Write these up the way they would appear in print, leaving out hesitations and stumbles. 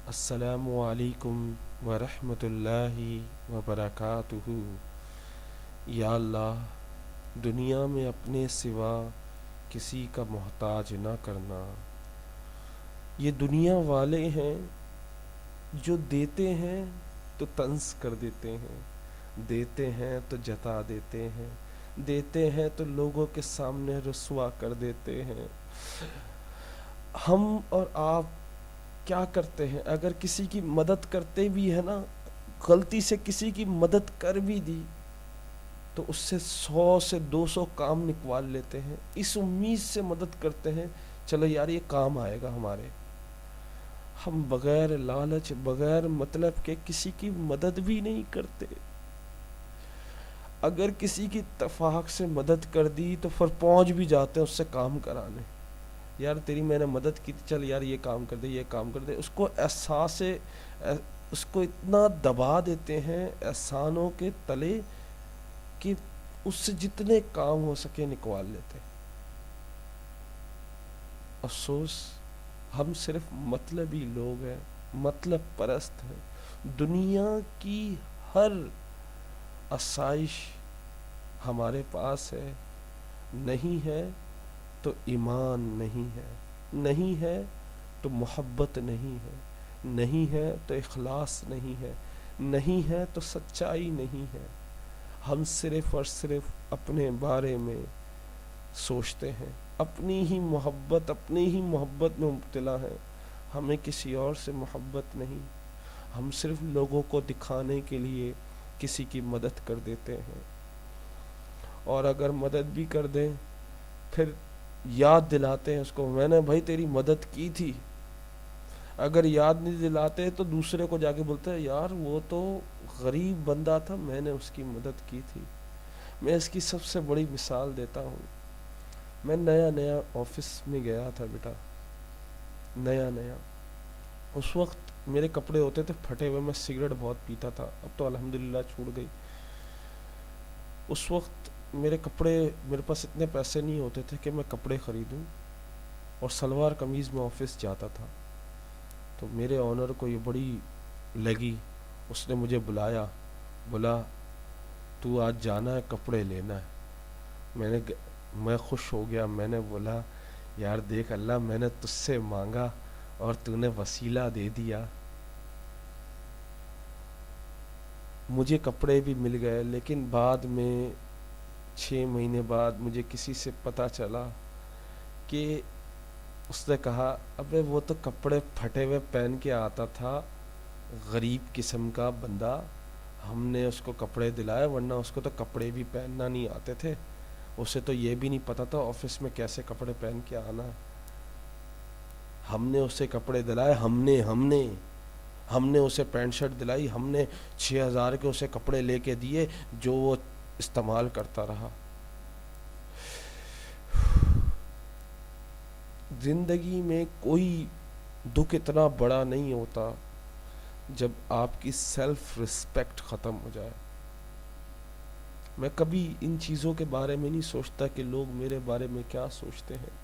السلام علیکم ورحمۃ اللہ وبرکاتہ۔ یا اللہ، دنیا میں اپنے سوا کسی کا محتاج نہ کرنا۔ یہ دنیا والے ہیں جو دیتے ہیں تو طنز کر دیتے ہیں، دیتے ہیں تو جتا دیتے ہیں، دیتے ہیں تو لوگوں کے سامنے رسوا کر دیتے ہیں۔ ہم اور آپ کیا کرتے ہیں؟ اگر کسی کی مدد کرتے بھی ہیں نا، غلطی سے کسی کی مدد کر بھی دی تو اس سے 100 سے 200 کام نکوال لیتے ہیں، اس امید سے مدد کرتے ہیں چلو یار یہ کام آئے گا ہمارے۔ ہم بغیر لالچ، بغیر مطلب کے کسی کی مدد بھی نہیں کرتے۔ اگر کسی کی اتفاق سے مدد کر دی تو پھر پہنچ بھی جاتے ہیں اس سے کام کرانے، یار تیری میں نے مدد کی، چل یار یہ کام کر دے، یہ کام کر دے۔ اس کو احساس، اس کو اتنا دبا دیتے ہیں احسانوں کے تلے کہ اس سے جتنے کام ہو سکے نکوال لیتے ہیں۔ افسوس، ہم صرف مطلبی لوگ ہیں، مطلب پرست ہیں۔ دنیا کی ہر آسائش ہمارے پاس ہے، نہیں ہے تو ایمان نہیں ہے، نہیں ہے تو محبت نہیں ہے، نہیں ہے تو اخلاص نہیں ہے، نہیں ہے تو سچائی نہیں ہے۔ ہم صرف اور صرف اپنے بارے میں سوچتے ہیں، اپنی ہی محبت میں مبتلا ہیں۔ ہمیں کسی اور سے محبت نہیں، ہم صرف لوگوں کو دکھانے کے لیے کسی کی مدد کر دیتے ہیں، اور اگر مدد بھی کر دیں پھر یاد دلاتے ہیں اس کو، میں نے بھائی تیری مدد کی تھی۔ اگر یاد نہیں دلاتے تو دوسرے کو جا کے بولتے ہیں یار وہ تو غریب بندہ تھا، میں نے اس کی مدد کی تھی۔ میں اس کی سب سے بڑی مثال دیتا ہوں۔ میں نیا نیا آفس میں گیا تھا بیٹا، نیا نیا۔ اس وقت میرے کپڑے ہوتے تھے پھٹے ہوئے، میں سگریٹ بہت پیتا تھا، اب تو الحمدللہ چھوڑ گئی۔ اس وقت میرے پاس اتنے پیسے نہیں ہوتے تھے کہ میں کپڑے خریدوں، اور سلوار قمیض میں آفس جاتا تھا۔ تو میرے آنر کو یہ بڑی لگی، اس نے مجھے بلایا، بولا تو آج جانا ہے کپڑے لینا ہے۔ میں خوش ہو گیا، میں نے بولا یار دیکھ اللہ، میں نے تجھ سے مانگا اور تو نے وسیلہ دے دیا۔ مجھے کپڑے بھی مل گئے، لیکن بعد میں 6 مہینے بعد مجھے کسی سے پتہ چلا کہ اس نے کہا ابے وہ تو کپڑے پھٹے ہوئے پہن کے آتا تھا، غریب قسم کا بندہ، ہم نے اس کو کپڑے دلائے، ورنہ اس کو تو کپڑے بھی پہننا نہیں آتے تھے، اسے تو یہ بھی نہیں پتا تھا آفس میں کیسے کپڑے پہن کے آنا ہے۔ ہم نے اسے کپڑے دلائے، ہم نے اسے پینٹ شرٹ دلائی، ہم نے 6,000 کے اسے کپڑے لے کے دیے جو وہ استعمال کرتا رہا۔ زندگی میں کوئی دکھ اتنا بڑا نہیں ہوتا جب آپ کی سیلف رسپیکٹ ختم ہو جائے۔ میں کبھی ان چیزوں کے بارے میں نہیں سوچتا کہ لوگ میرے بارے میں کیا سوچتے ہیں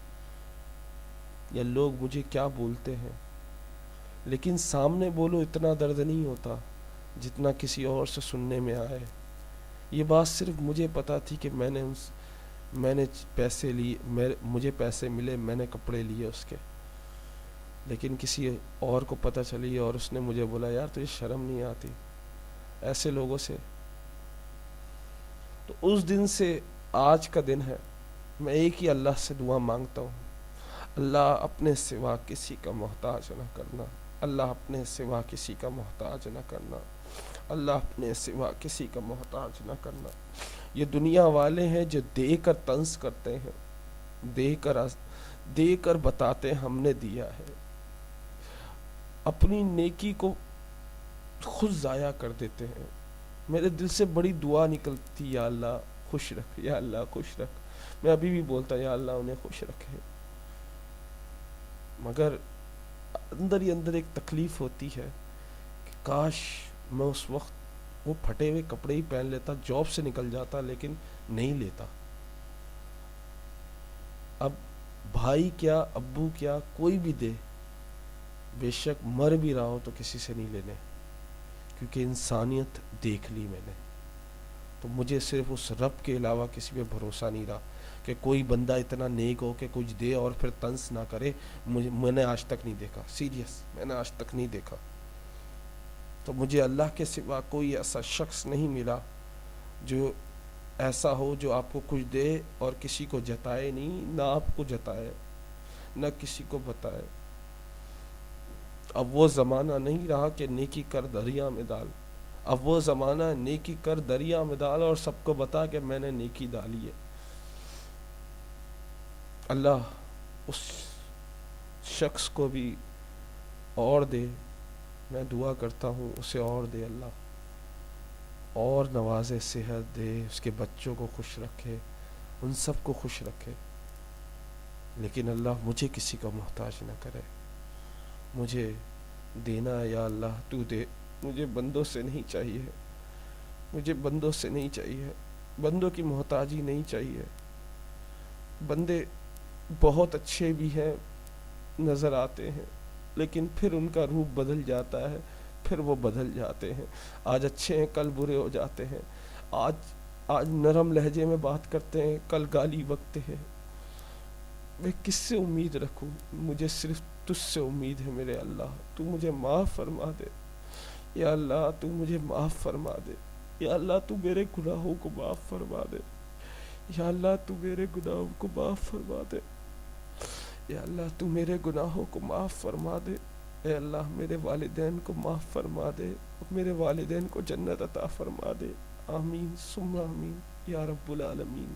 یا لوگ مجھے کیا بولتے ہیں، لیکن سامنے بولو اتنا درد نہیں ہوتا جتنا کسی اور سے سننے میں آئے۔ یہ بات صرف مجھے پتا تھی کہ میں نے پیسے لیے، مجھے پیسے ملے، میں نے کپڑے لیے اس کے، لیکن کسی اور کو پتہ چلی اور اس نے مجھے بولا یار تجھے شرم نہیں آتی ایسے لوگوں سے۔ تو اس دن سے آج کا دن ہے، میں ایک ہی اللہ سے دعا مانگتا ہوں، اللہ اپنے سوا کسی کا محتاج نہ کرنا، اللہ اپنے سوا کسی کا محتاج نہ کرنا، اللہ اپنے سوا کسی کا محتاج نہ کرنا۔ یہ دنیا والے ہیں جو دے کر طنز کرتے ہیں، دے کر بتاتے ہیں ہم نے دیا ہے، اپنی نیکی کو خود ضائع کر دیتے ہیں۔ میرے دل سے بڑی دعا نکلتی، یا اللہ خوش رکھ، یا اللہ خوش رکھ۔ میں ابھی بھی بولتا یا اللہ انہیں خوش رکھے، مگر اندر ہی اندر ایک تکلیف ہوتی ہے کہ کاش میں اس وقت وہ پھٹے ہوئے کپڑے ہی پہن لیتا، جاب سے نکل جاتا، لیکن نہیں لیتا۔ اب بھائی کیا، ابو کیا، کوئی بھی دے، بے شک مر بھی رہا ہوں تو کسی سے نہیں لینے، کیونکہ انسانیت دیکھ لی میں نے. تو مجھے صرف اس رب کے علاوہ کسی پہ بھروسہ نہیں رہا کہ کوئی بندہ اتنا نیک ہو کہ کچھ دے اور پھر طنز نہ کرے. میں نے آج تک نہیں دیکھا، سیریس میں نے آج تک نہیں دیکھا. تو مجھے اللہ کے سوا کوئی ایسا شخص نہیں ملا جو ایسا ہو جو آپ کو کچھ دے اور کسی کو جتائے نہیں، نہ آپ کو جتائے نہ کسی کو بتائے. اب وہ زمانہ نہیں رہا کہ نیکی کر دریا میں ڈال. اب وہ زمانہ ہے نیکی کر دریا میں ڈال اور سب کو بتا کہ میں نے نیکی ڈالی ہے. اللہ اس شخص کو بھی اور دے، میں دعا کرتا ہوں اسے اور دے اللہ، اور نوازے، صحت دے، اس کے بچوں کو خوش رکھے، ان سب کو خوش رکھے. لیکن اللہ مجھے کسی کا محتاج نہ کرے. مجھے دینا ہے یا اللہ تو دے، مجھے بندوں سے نہیں چاہیے، مجھے بندوں سے نہیں چاہیے، بندوں کی محتاجی نہیں چاہیے. بندے بہت اچھے بھی ہیں، نظر آتے ہیں، لیکن پھر ان کا روپ بدل جاتا ہے، پھر وہ بدل جاتے ہیں. آج اچھے ہیں کل برے ہو جاتے ہیں، آج نرم لہجے میں بات کرتے ہیں کل گالی بکتے ہیں. میں کس سے امید رکھوں؟ مجھے صرف تجھ سے امید ہے میرے اللہ. تو مجھے معاف فرما دے یا اللہ، تو مجھے معاف فرما دے یا اللہ، تو میرے گناہوں کو معاف فرما دے یا اللہ، تو میرے گناہوں کو معاف فرما دے یا اللہ، تو میرے گناہوں کو معاف فرما دے. اے اللہ میرے والدین کو معاف فرما دے، میرے والدین کو جنت عطا فرما دے. آمین ثم آمین یا رب العالمین.